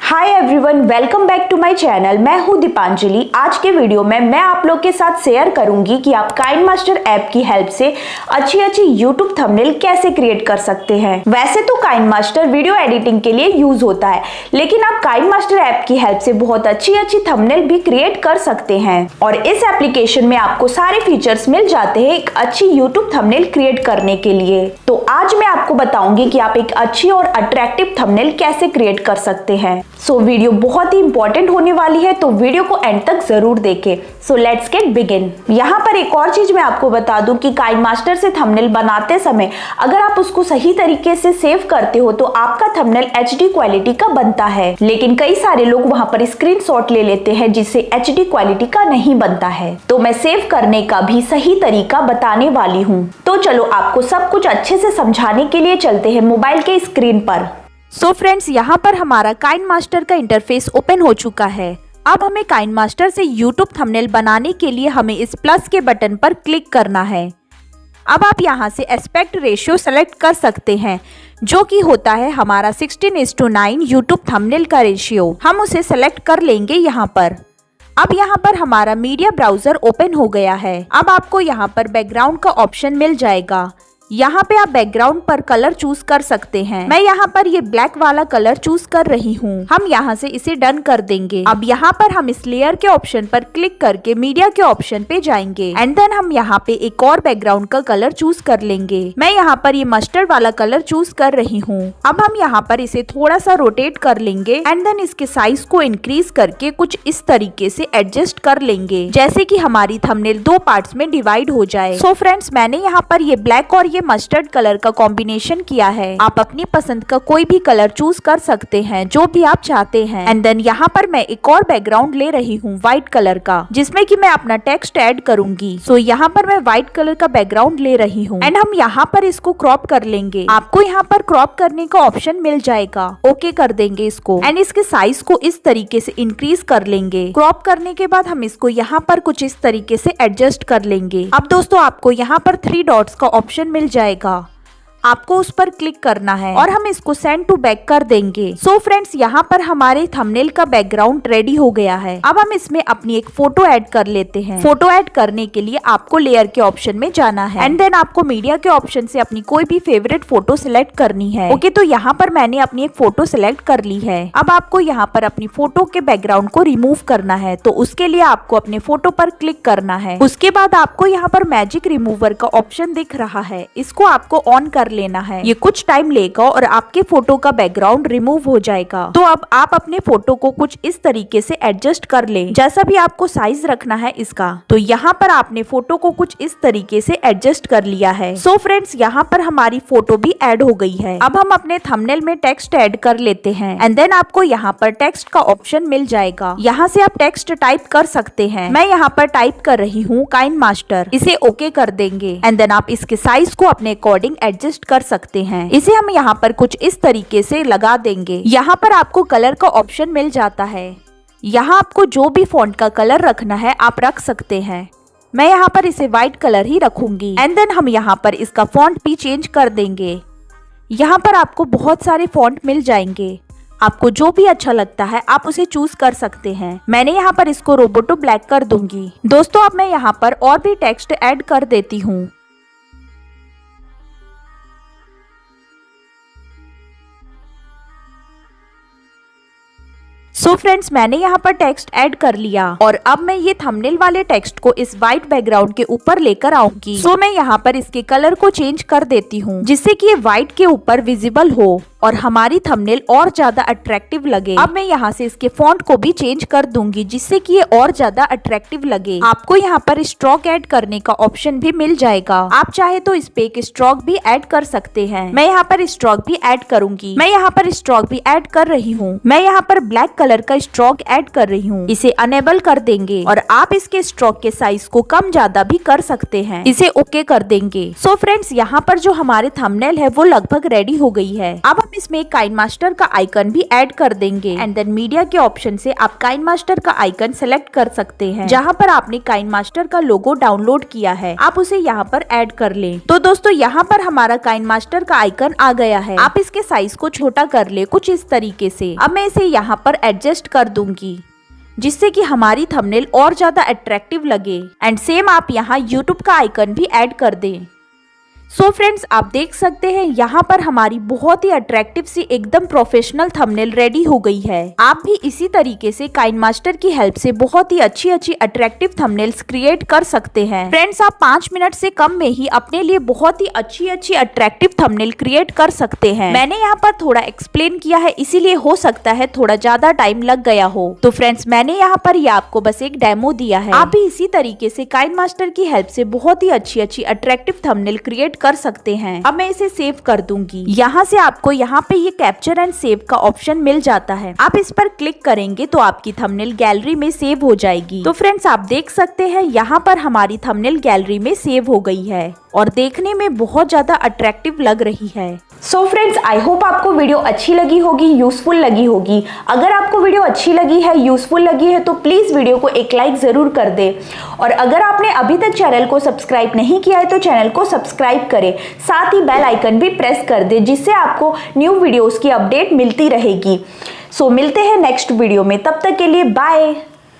Hi everyone, welcome back to my channel. मैं हूं दीपांजलि। आज के वीडियो में मैं आप लोग के साथ शेयर करूंगी कि आप काइनमास्टर ऐप की हेल्प से अच्छी यूट्यूब थंबनेल कैसे क्रिएट कर सकते हैं। वैसे तो काइनमास्टर वीडियो एडिटिंग के लिए यूज होता है, लेकिन आप काइनमास्टर ऐप की हेल्प से बहुत अच्छी थंबनेल भी क्रिएट कर सकते हैं। और इस एप्लीकेशन में आपको सारे फीचर्स मिल जाते हैं एक अच्छी यूट्यूब थंबनेल क्रिएट करने के लिए। तो आज मैं आपको बताऊंगी कि आप एक अच्छी और अट्रैक्टिव थंबनेल कैसे क्रिएट कर सकते हैं। सो वीडियो बहुत ही इंपॉर्टेंट होने वाली है, तो वीडियो को एंड तक जरूर देखें। So let's get begin. यहाँ पर एक और चीज मैं आपको बता दूं कि काइनमास्टर से थंबनेल बनाते समय अगर आप उसको सही तरीके से सेव करते हो तो आपका थंबनेल HD क्वालिटी का बनता है। लेकिन कई सारे लोग वहां पर स्क्रीनशॉट ले लेते हैं जिससे HD क्वालिटी का नहीं बनता है। तो मैं सेव करने का भी सही तरीका बताने वाली हूँ। तो चलो आपको सब कुछ अच्छे से समझाने के लिए चलते हैं मोबाइल के स्क्रीन पर। सो फ्रेंड्स, यहाँ पर हमारा काइनमास्टर का इंटरफेस ओपन हो चुका है। अब हमें काइनमास्टर से यूट्यूब थंबनेल बनाने के लिए हमें इस प्लस के बटन पर क्लिक करना है। अब आप यहाँ से एस्पेक्ट रेशियो सेलेक्ट कर सकते हैं, जो कि होता है हमारा 16:9 यूट्यूब थंबनेल का रेशियो। हम उसे सेलेक्ट कर लेंगे यहाँ पर। अब यहाँ पर हमारा मीडिया ब्राउजर ओपन हो गया है। अब आपको यहाँ पर बैकग्राउंड का ऑप्शन मिल जाएगा। यहाँ पे आप बैकग्राउंड पर कलर चूज कर सकते हैं। मैं यहाँ पर ये ब्लैक वाला कलर चूज कर रही हूँ। हम यहाँ से इसे डन कर देंगे। अब यहाँ पर हम इस लेयर के ऑप्शन पर क्लिक करके मीडिया के ऑप्शन पे जाएंगे एंड देन हम यहाँ पे एक और बैकग्राउंड का कलर चूज कर लेंगे। मैं यहाँ पर ये मस्टर्ड वाला कलर चूज कर रही हूँ। अब हम यहाँ पर इसे थोड़ा सा रोटेट कर लेंगे एंड देन इसके साइज को इंक्रीज करके कुछ इस तरीके से एडजस्ट कर लेंगे, जैसे कि हमारी थंबनेल दो पार्ट्स में डिवाइड हो जाए। सो फ्रेंड्स, मैंने यहाँ पर ये ब्लैक और मस्टर्ड कलर का कॉम्बिनेशन किया है। आप अपनी पसंद का कोई भी कलर चूज कर सकते हैं, जो भी आप चाहते हैं। एंड देन यहाँ पर मैं एक और बैकग्राउंड ले रही हूँ व्हाइट कलर का, जिसमें कि मैं अपना टेक्स्ट ऐड करूंगी। सो यहाँ पर मैं व्हाइट कलर का बैकग्राउंड ले रही हूँ एंड हम यहाँ पर इसको क्रॉप कर लेंगे। आपको यहाँ पर क्रॉप करने का ऑप्शन मिल जाएगा। ओके कर देंगे इसको एंड इसके साइज को इस तरीके से इंक्रीज कर लेंगे। क्रॉप करने के बाद हम इसको यहाँ पर कुछ इस तरीके से एडजस्ट कर लेंगे। अब दोस्तों, आपको यहाँ पर 3 डॉट्स का ऑप्शन मिल जाएगा। आपको उस पर क्लिक करना है और हम इसको सेंड टू बैक कर देंगे। सो फ्रेंड्स, यहाँ पर हमारे थंबनेल का बैकग्राउंड रेडी हो गया है। अब हम इसमें अपनी एक फोटो ऐड कर लेते हैं। फोटो ऐड करने के लिए आपको लेयर के ऑप्शन में जाना है एंड देन आपको मीडिया के ऑप्शन से अपनी कोई भी फेवरेट फोटो सिलेक्ट करनी है। ओके, तो यहाँ पर मैंने अपनी एक फोटो सिलेक्ट कर ली है। अब आपको यहाँ पर अपनी फोटो के बैकग्राउंड को रिमूव करना है, तो उसके लिए आपको अपने फोटो पर क्लिक करना है। उसके बाद आपको यहाँ पर मैजिक रिमूवर का ऑप्शन दिख रहा है, इसको आपको ऑन कर लेना है। ये कुछ टाइम लेगा और आपके फोटो का बैकग्राउंड रिमूव हो जाएगा। तो अब आप अपने फोटो को कुछ इस तरीके से एडजस्ट कर ले, जैसा भी आपको साइज रखना है इसका। तो यहाँ पर आपने फोटो को कुछ इस तरीके से एडजस्ट कर लिया है। सो फ्रेंड्स, यहाँ पर हमारी फोटो भी ऐड हो गई है। अब हम अपने थंबनेल में टेक्स्ट ऐड कर लेते हैं एंड देन आपको यहाँ पर टेक्स्ट का ऑप्शन मिल जाएगा। यहाँ से आप टेक्स्ट टाइप कर सकते हैं। मैं यहाँ पर टाइप कर रही हूँ काइनमास्टर। इसे ओके कर देंगे एंड देन आप इसके साइज को अपने अकॉर्डिंग एडजस्ट कर सकते हैं। इसे हम यहाँ पर कुछ इस तरीके से लगा देंगे। यहाँ पर आपको कलर का ऑप्शन मिल जाता है। यहाँ आपको जो भी फॉन्ट का कलर रखना है आप रख सकते हैं। मैं यहाँ पर इसे व्हाइट कलर ही रखूंगी एंड देन हम यहाँ पर इसका फॉन्ट भी चेंज कर देंगे। यहाँ पर आपको बहुत सारे फॉन्ट मिल जाएंगे। आपको जो भी अच्छा लगता है आप उसे चूज कर सकते हैं। मैंने यहाँ पर इसको रोबोटो ब्लैक कर दूंगी। दोस्तों, अब मैं यहाँ पर और भी टेक्स्ट ऐड कर देती हूँ। सो फ्रेंड्स, मैंने यहाँ पर टेक्स्ट ऐड कर लिया और अब मैं ये थंबनेल वाले टेक्स्ट को इस व्हाइट बैकग्राउंड के ऊपर लेकर आऊंगी। सो मैं यहाँ पर इसके कलर को चेंज कर देती हूँ, जिससे कि ये व्हाइट के ऊपर विजिबल हो और हमारी थंबनेल और ज्यादा अट्रैक्टिव लगे। अब मैं यहाँ से इसके फॉन्ट को भी चेंज कर दूंगी, जिससे कि ये और ज्यादा अट्रैक्टिव लगे। आपको यहाँ पर स्ट्रोक ऐड करने का ऑप्शन भी मिल जाएगा। आप चाहे तो इस पे एक स्ट्रोक भी ऐड कर सकते हैं। मैं यहाँ पर स्ट्रोक भी ऐड करूंगी। मैं यहाँ पर स्ट्रोक भी ऐड कर रही हूँ। मैं यहाँ पर ब्लैक कलर कलर का स्ट्रोक ऐड कर रही हूँ। इसे अनेबल कर देंगे और आप इसके स्ट्रोक के साइज को कम ज्यादा भी कर सकते हैं। इसे ओके कर देंगे। सो फ्रेंड्स, यहाँ पर जो हमारे थंबनेल है वो लगभग रेडी हो गई है। अब हम इसमें काइनमास्टर का आइकन भी ऐड कर देंगे एंड देन मीडिया के ऑप्शन से आप काइनमास्टर का आइकन सेलेक्ट कर सकते हैं। जहाँ पर आपने काइनमास्टर का लोगो डाउनलोड किया है आप उसे यहाँ पर ऐड कर लें। तो दोस्तों, यहाँ पर हमारा काइनमास्टर का आइकन आ गया है। आप इसके साइज को छोटा कर ले कुछ इस तरीके से। अब मैं इसे यहाँ पर एडजस्ट कर दूंगी जिससे कि हमारी थंबनेल और ज्यादा अट्रैक्टिव लगे एंड सेम आप यहाँ यूट्यूब का आइकन भी ऐड कर दें। सो फ्रेंड्स, आप देख सकते हैं यहाँ पर हमारी बहुत ही अट्रैक्टिव सी एकदम प्रोफेशनल थंबनेल रेडी हो गई है। आप भी इसी तरीके से काइनमास्टर की हेल्प से बहुत ही अच्छी अट्रैक्टिव थंबनेल्स क्रिएट कर सकते हैं। फ्रेंड्स, आप 5 मिनट से कम में ही अपने लिए बहुत ही अच्छी अट्रैक्टिव थंबनेल क्रिएट कर सकते हैं। मैंने यहाँ पर थोड़ा एक्सप्लेन किया है, इसीलिए हो सकता है थोड़ा ज्यादा टाइम लग गया हो। तो फ्रेंड्स, मैंने यहाँ पर ये आपको बस एक डेमो दिया है। आप भी इसी तरीके से काइनमास्टर की हेल्प से बहुत ही अच्छी अट्रैक्टिव थंबनेल क्रिएट कर सकते हैं। अब मैं इसे सेव कर दूंगी। यहाँ से आपको यहाँ पे ये कैप्चर एंड सेव का ऑप्शन मिल जाता है। आप इस पर क्लिक करेंगे तो आपकी थंबनेल गैलरी में सेव हो जाएगी। तो फ्रेंड्स, आप देख सकते हैं यहाँ पर हमारी थंबनेल गैलरी में सेव हो गई है और देखने में बहुत ज्यादा अट्रैक्टिव लग रही है। सो फ्रेंड्स, आई होप आपको वीडियो अच्छी लगी होगी, यूजफुल लगी होगी। अगर आपको वीडियो अच्छी लगी है, यूजफुल लगी है तो प्लीज वीडियो को एक लाइक जरूर कर दे। और अगर आपने अभी तक चैनल को सब्सक्राइब नहीं किया है तो चैनल को सब्सक्राइब करें, साथ ही बेल आइकन भी प्रेस कर दे जिससे आपको न्यू वीडियोस की अपडेट मिलती रहेगी। सो मिलते हैं नेक्स्ट वीडियो में, तब तक के लिए बाय।